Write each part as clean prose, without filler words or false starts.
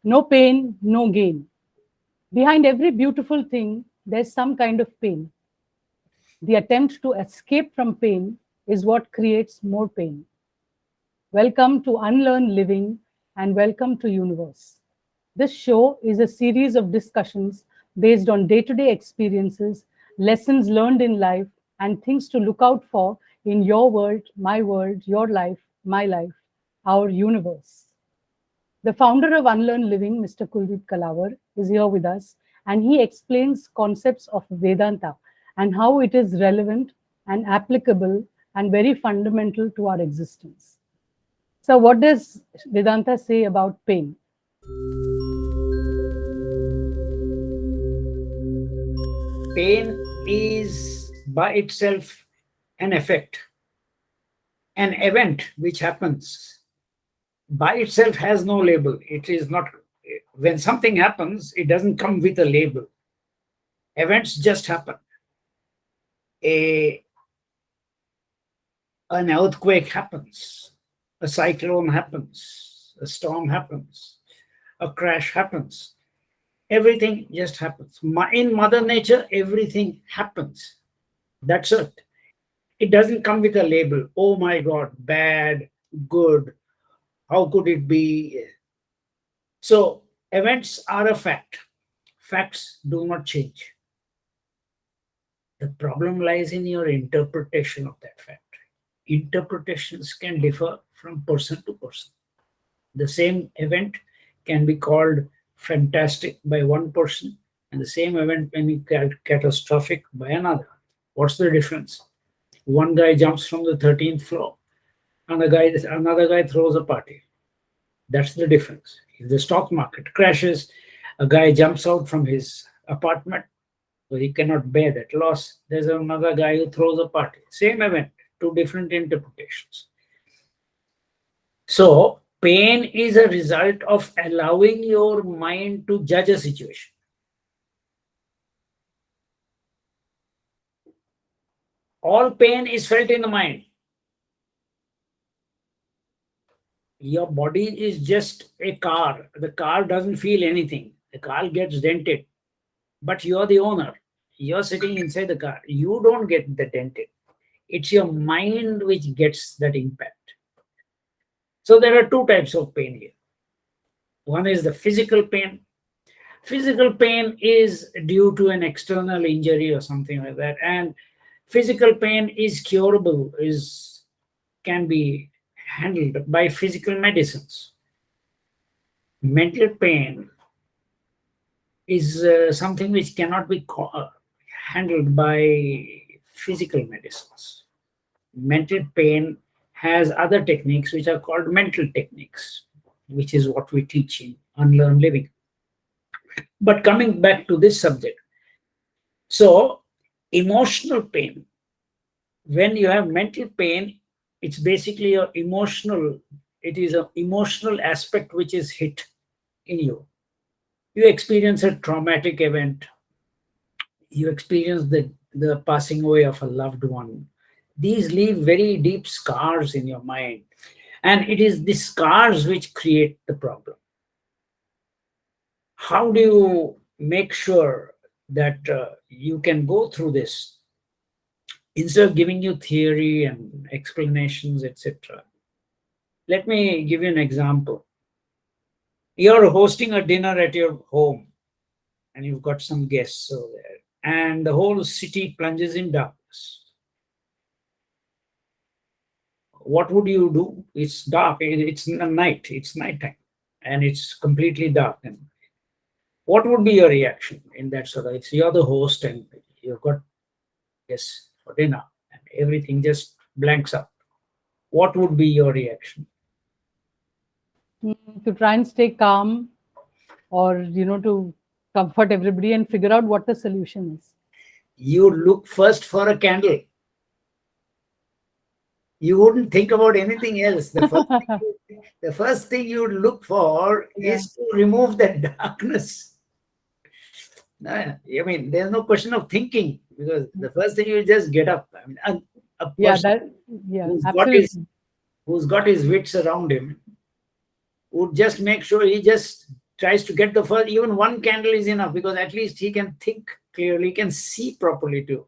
No pain, no gain. Behind every beautiful thing, there's some kind of pain. The attempt to escape from pain is what creates more pain. Welcome to Unlearn Living and welcome to Universe. This show is a series of discussions based on day to day experiences, lessons learned in life, and things to look out for in your world, your life, my life, our universe. The founder of Unlearn Living, Mr. Kuldeep Kalawar, is here with us, and he explains concepts of Vedanta and how it is relevant and applicable and very fundamental to our existence. So, what does Vedanta say about pain? Pain is by itself an effect, an event which happens by itself has no label. It is not, when something happens, it doesn't come with a label. Events just happen. A An earthquake happens, a cyclone happens, a storm happens, a crash happens. Everything just happens. In Mother Nature, everything happens. That's it. It doesn't come with a label. Oh my God, bad, good. How could it be? So, events are a fact. Facts do not change. The problem lies in your interpretation of that fact. Interpretations can differ from person to person. The same event can be called fantastic by one person, and the same event can be called catastrophic by another. What's the difference? One guy jumps from the 13th floor, and another guy throws a party. That's the difference. If the stock market crashes, a guy jumps out from his apartment, so he cannot bear that loss. There's another guy who throws a party. Same event, two different interpretations. So, pain is a result of allowing your mind to judge a situation. All pain is felt in the mind. Your body is just a car. The car doesn't feel anything. The car gets dented, but you're the owner. You're sitting inside the car. You don't get the dented. It's your mind which gets that impact. So there are two types of pain here. One is the physical pain. Physical pain is due to an external injury or something like that, and physical pain is curable, is can be handled by physical medicines. Mental pain is something which cannot be handled by physical medicines. Mental pain has other techniques which are called mental techniques, which is what we teach in Unlearn Living. But coming back to this subject, so emotional pain, when you have mental pain, it's basically your emotional, it is an emotional aspect which is hit in you. You experience a traumatic event, you experience the passing away of a loved one. These leave very deep scars in your mind, and it is the scars which create the problem. How do you make sure that you can go through this? Instead of giving you theory and explanations, etc., let me give you an example. You're hosting a dinner at your home, and you've got some guests over there, and the whole city plunges in darkness. What would you do? It's dark, it's night, it's nighttime, and it's completely dark. And what would be your reaction in that sort of? If you're the host and you've got guests for dinner, and everything just blanks up, what would be your reaction? To try and stay calm, or to comfort everybody and figure out what the solution is. You look first for a candle. You wouldn't think about anything else. The first thing you would look for Yeah. is to remove that darkness. I mean, there's no question of thinking, because the first thing you just get up. I mean, a Yeah, person yeah, who's got his absolutely. who's got his wits around him would just make sure he just tries to get the first, even one candle is enough, because at least he can think clearly, he can see properly too.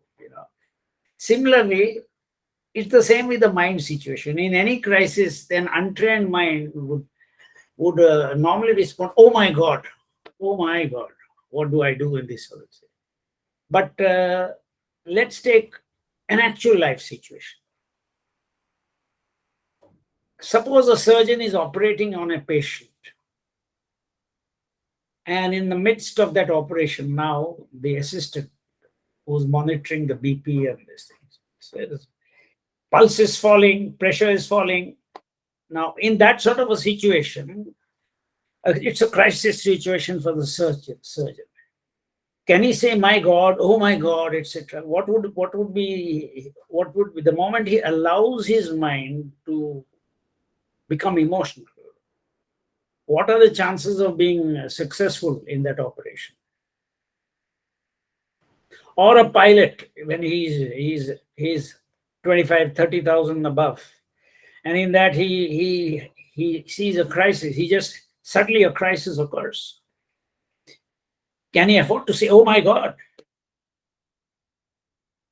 Similarly, it's the same with the mind situation. In any crisis, an untrained mind would normally respond, "Oh my God, oh my God, what do I do in this?" But let's take an actual life situation. Suppose a surgeon is operating on a patient, and in the midst of that operation, now the assistant who's monitoring the BP and these things says, pulse is falling, pressure is falling. Now, in that sort of a situation, it's a crisis situation for the surgeon. Can he say, "My God, oh my God," etc.? What would be the moment he allows his mind to become emotional? What are the chances of being successful in that operation? Or a pilot, when he's 25, 30,000 above, and in that he sees a crisis, he just suddenly a crisis occurs. Can he afford to say, "Oh my God"?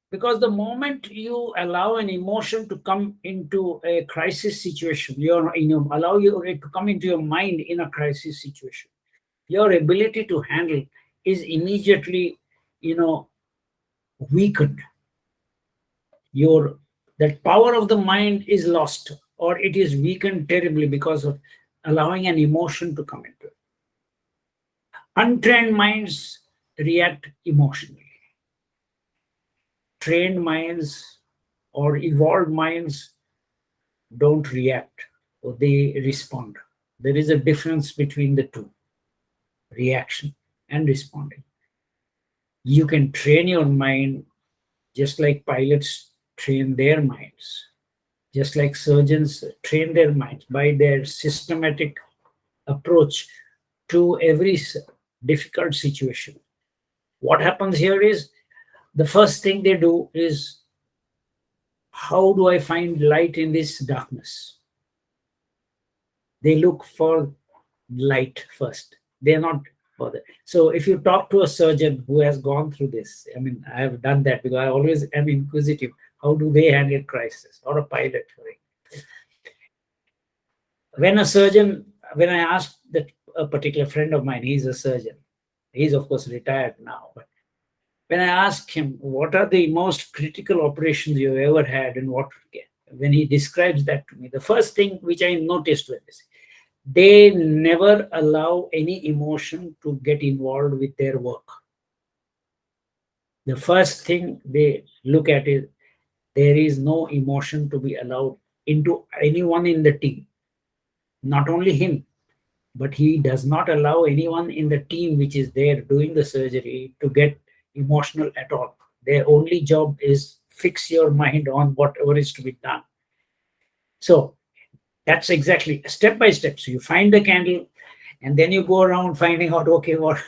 Because the moment you allow an emotion to come into a crisis situation, allow it to come into your mind in a crisis situation, your ability to handle is immediately, weakened. That power of the mind is lost, or it is weakened terribly because of allowing an emotion to come into it. Untrained minds react emotionally. Trained minds or evolved minds don't react, or they respond. There is a difference between the two, reaction and responding. You can train your mind just like pilots train their minds, just like surgeons train their minds by their systematic approach to every difficult situation. What happens here is, the first thing they do is, how do I find light in this darkness? They look for light first. They're not bothered. So if you talk to a surgeon who has gone through this, I have done that because I always am inquisitive. How do they handle crisis? Or a pilot, when I asked that a particular friend of mine, he's a surgeon. He's of course retired now, but when I asked him, what are the most critical operations you've ever had, and when he describes that to me, the first thing which I noticed was, they never allow any emotion to get involved with their work. The first thing they look at is, there is no emotion to be allowed into anyone in the team. Not only him, but he does not allow anyone in the team which is there doing the surgery to get emotional at all. Their only job is fix your mind on whatever is to be done. So that's exactly step by step. So you find the candle, and then you go around finding out, okay, what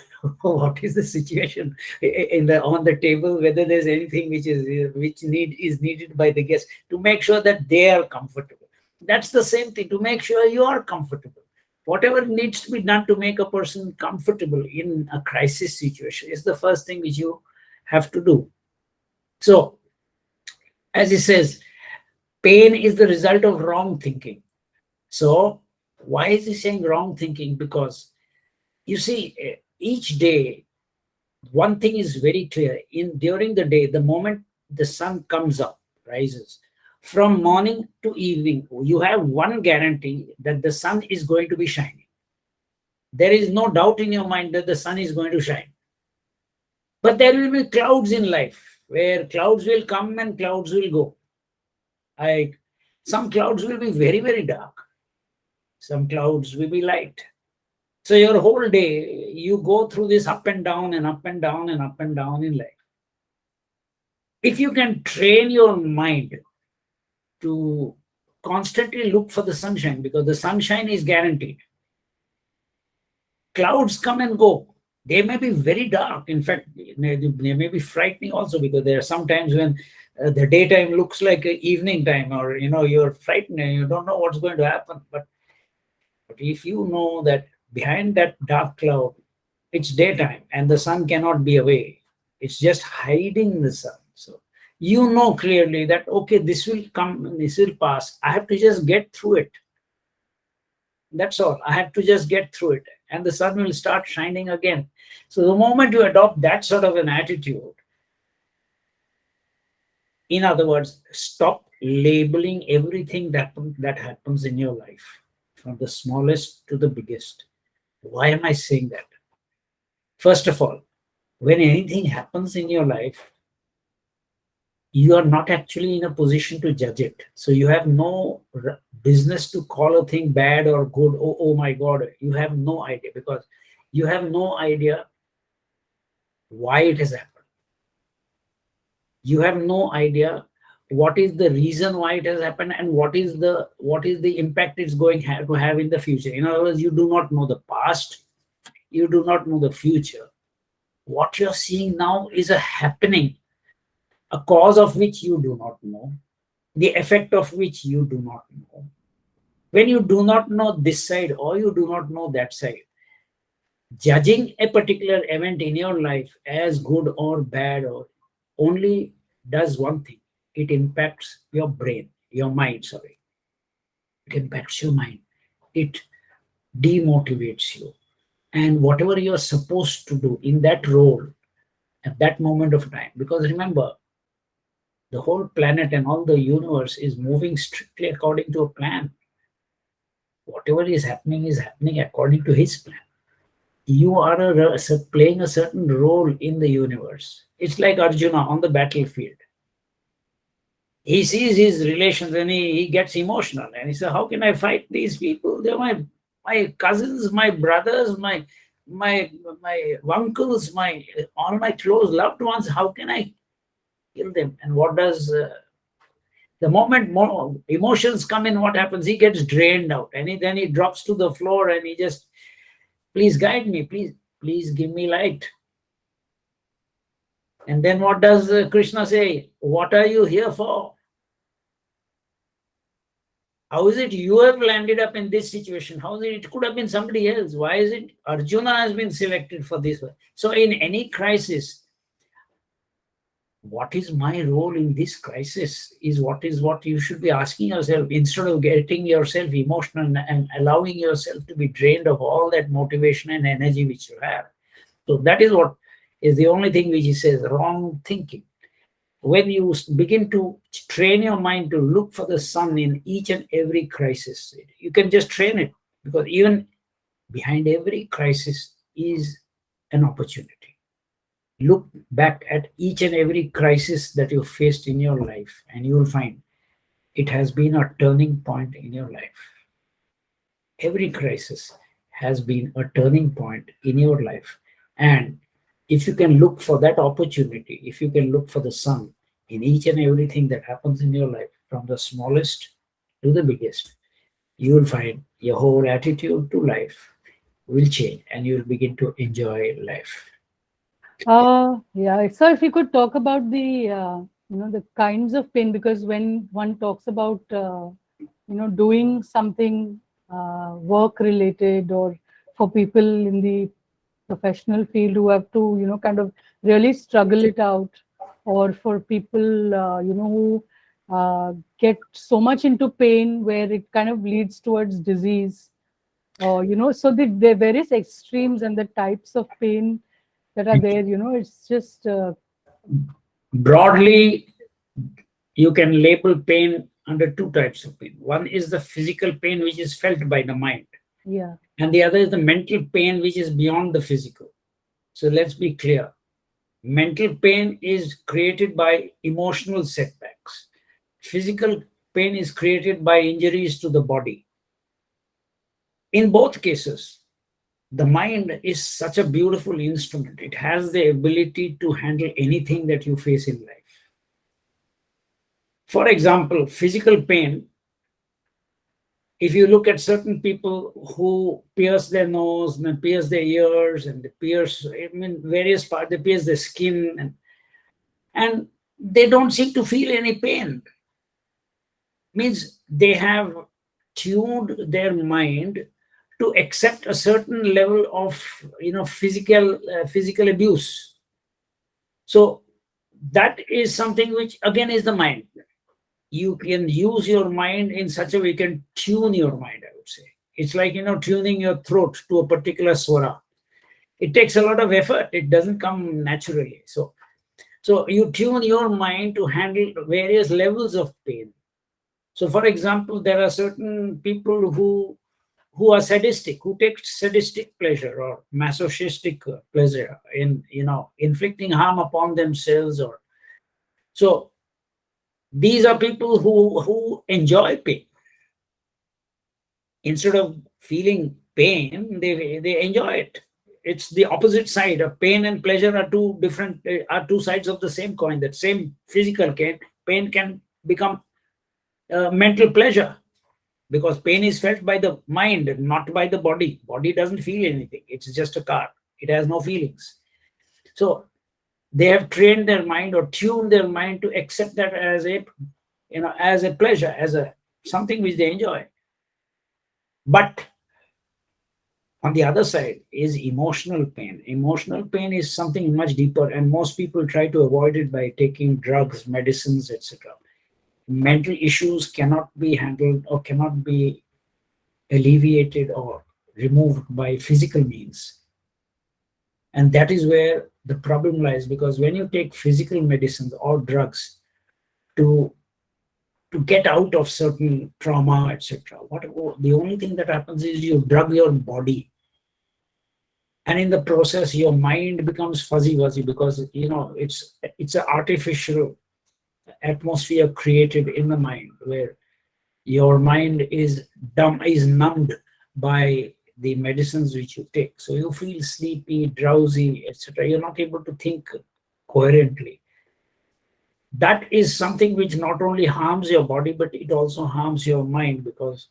is the situation on the table, whether there's anything which is needed by the guest, to make sure that they are comfortable. That's the same thing, to make sure you are comfortable. Whatever needs to be done to make a person comfortable in a crisis situation is the first thing which you have to do. So, as he says, pain is the result of wrong thinking. So, why is he saying wrong thinking? Because, you see, each day, one thing is very clear. During the day, the moment the sun comes up, rises, from morning to evening, you have one guarantee, that the sun is going to be shining. There is no doubt in your mind that the sun is going to shine. But there will be clouds in life, where clouds will come and clouds will go. Some clouds will be very, very dark. Some clouds will be light. So your whole day, you go through this up and down and up and down and up and down in life. If you can train your mind to constantly look for the sunshine, because the sunshine is guaranteed. Clouds come and go. They may be very dark. In fact, they may be frightening also, because there are some times when the daytime looks like evening time, or you're frightened and you don't know what's going to happen. But if you know that Behind that dark cloud, it's daytime and the sun cannot be away. It's just hiding the sun. So you know clearly that, okay, this will come, this will pass. I have to just get through it. That's all. I have to just get through it. And the sun will start shining again. So the moment you adopt that sort of an attitude, in other words, stop labeling everything that happens in your life, from the smallest to the biggest. Why am I saying that? First of all, when anything happens in your life, you are not actually in a position to judge it. So you have no business to call a thing bad or good. Oh my God, you have no idea, because you have no idea why it has happened. You have no idea what is the reason why it has happened, and what is the impact it's going to have in the future. In other words, you do not know the past, you do not know the future. What you're seeing now is a happening, a cause of which you do not know, the effect of which you do not know. When you do not know this side or you do not know that side, judging a particular event in your life as good or bad or only does one thing: it impacts your brain, your mind, sorry. It impacts your mind. It demotivates you. And whatever you're supposed to do in that role at that moment of time, because remember, the whole planet and all the universe is moving strictly according to a plan. Whatever is happening according to his plan. You are playing a certain role in the universe. It's like Arjuna on the battlefield. He sees his relations and he gets emotional and he says, how can I fight these people? They're my cousins, my brothers, my uncles, all my close loved ones. How can I kill them? And what does the moment more emotions come in, what happens? He gets drained out, and then he drops to the floor and he just, please guide me, please give me light. And then what does Krishna say? What are you here for? How is it you have landed up in this situation? How is it? It could have been somebody else. Why is it Arjuna has been selected for this? So in any crisis, what is my role in this crisis is what you should be asking yourself, instead of getting yourself emotional and allowing yourself to be drained of all that motivation and energy which you have. So that is what is the only thing which he says, wrong thinking. When you begin to train your mind to look for the sun in each and every crisis, you can just train it, because even behind every crisis is an opportunity. Look back at each and every crisis that you faced in your life, and you will find it has been a turning point in your life. Every crisis has been a turning point in your life. And if you can look for that opportunity, if you can look for the sun in each and everything that happens in your life, from the smallest to the biggest, you will find your whole attitude to life will change and you will begin to enjoy life. Yeah. So if you could talk about the kinds of pain, because when one talks about doing something work related, or for people in the professional field who have to kind of really struggle it out, or for people who get so much into pain where it kind of leads towards disease, or so the various extremes and the types of pain that are there, it's just Broadly, you can label pain under two types of pain. One is the physical pain, which is felt by the mind, yeah. and the other is the mental pain, which is beyond the physical. So let's be clear. Mental pain is created by emotional setbacks. Physical pain is created by injuries to the body. In both cases, the mind is such a beautiful instrument. It has the ability to handle anything that you face in life. For example, physical pain, if you look at certain people who pierce their nose and pierce their ears and they pierce, various parts, they pierce their skin, and they don't seem to feel any pain. Means they have tuned their mind to accept a certain level of physical abuse. So that is something which again is the mind. You can use your mind in such a way, you can tune your mind, I would say. It's like tuning your throat to a particular swara. It takes a lot of effort, it doesn't come naturally. So you tune your mind to handle various levels of pain. So for example, there are certain people who are sadistic, who take sadistic pleasure or masochistic pleasure in inflicting harm upon themselves. Or so these are people who enjoy pain. Instead of feeling pain, they enjoy it. It's the opposite side of pain and pleasure are two sides of the same coin. That same physical pain can become mental pleasure, because pain is felt by the mind, not by the body. Body doesn't feel anything. It's just a car. It has no feelings. So they have trained their mind or tuned their mind to accept that as a pleasure, as a something which they enjoy. But on the other side is emotional pain. Emotional pain is something much deeper, and most people try to avoid it by taking drugs, medicines, etc. Mental issues cannot be handled or cannot be alleviated or removed by physical means. And that is where the problem lies, because when you take physical medicines or drugs to get out of certain trauma, etc., the only thing that happens is you drug your body, and in the process your mind becomes fuzzy wuzzy, because it's an artificial atmosphere created in the mind, where your mind is numbed by the medicines which you take. So you feel sleepy, drowsy, etc. You're not able to think coherently. That is something which not only harms your body, but it also harms your mind, because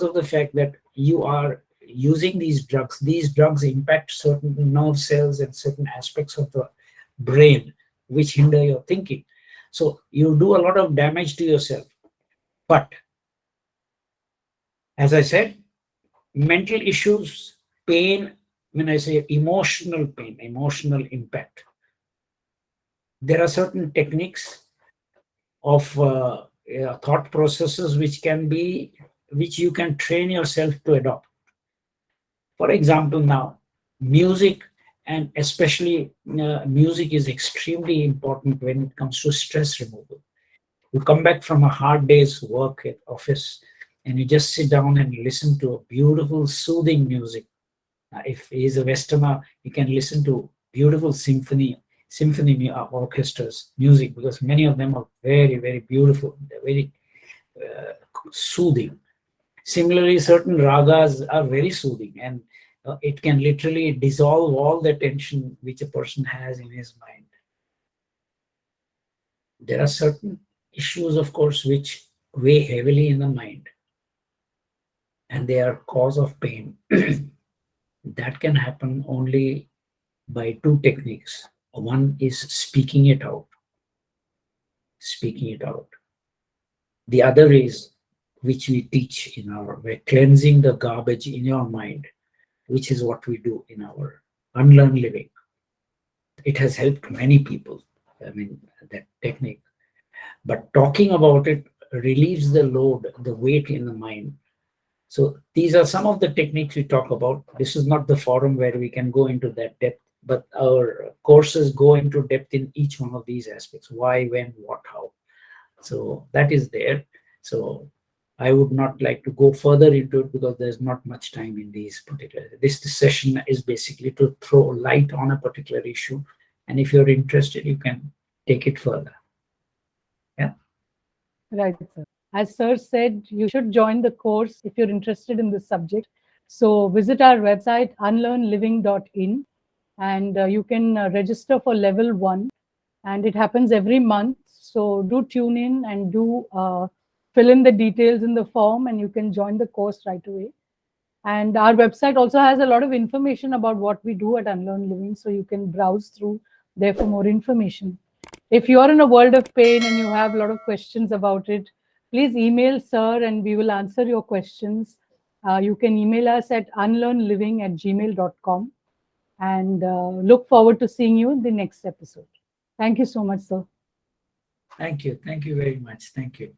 of the fact that you are using these drugs. These drugs impact certain nerve cells and certain aspects of the brain which hinder your thinking. So you do a lot of damage to yourself. But as I said, mental issues, pain, when I say emotional pain, emotional impact, there are certain techniques of thought processes which you can train yourself to adopt. For example, now music, and especially music, is extremely important when it comes to stress removal. You come back from a hard day's work at office, and you just sit down and listen to a beautiful soothing music. If he's a Westerner, you can listen to beautiful symphony orchestras music, because many of them are very, very beautiful. They're very uh, soothing. Similarly, certain ragas are very soothing, and it can literally dissolve all the tension which a person has in his mind. There are certain issues, of course, which weigh heavily in the mind, and they are cause of pain. That can happen only by two techniques. One is speaking it out, speaking it out. The other is, which we teach in our way, cleansing the garbage in your mind, which is what we do in our unlearn living. It has helped many people. I mean, that technique. But talking about it relieves the load, the weight in the mind. So these are some of the techniques we talk about. This is not the forum where we can go into that depth, but our courses go into depth in each one of these aspects: why, when, what, how. So that is there. So I would not like to go further into it, because there's not much time in these particular. This session is basically to throw light on a particular issue, and if you're interested, you can take it further. Yeah. Right, sir. As sir said, you should join the course if you're interested in this subject. So visit our website, unlearnliving.in, and you can register for level 1. And it happens every month. So do tune in and do fill in the details in the form, and you can join the course right away. And our website also has a lot of information about what we do at Unlearn Living. So you can browse through there for more information. If you're in a world of pain and you have a lot of questions about it, please email sir and we will answer your questions. You can email us at unlearnliving@gmail.com, and look forward to seeing you in the next episode. Thank you so much, sir. Thank you. Thank you very much. Thank you.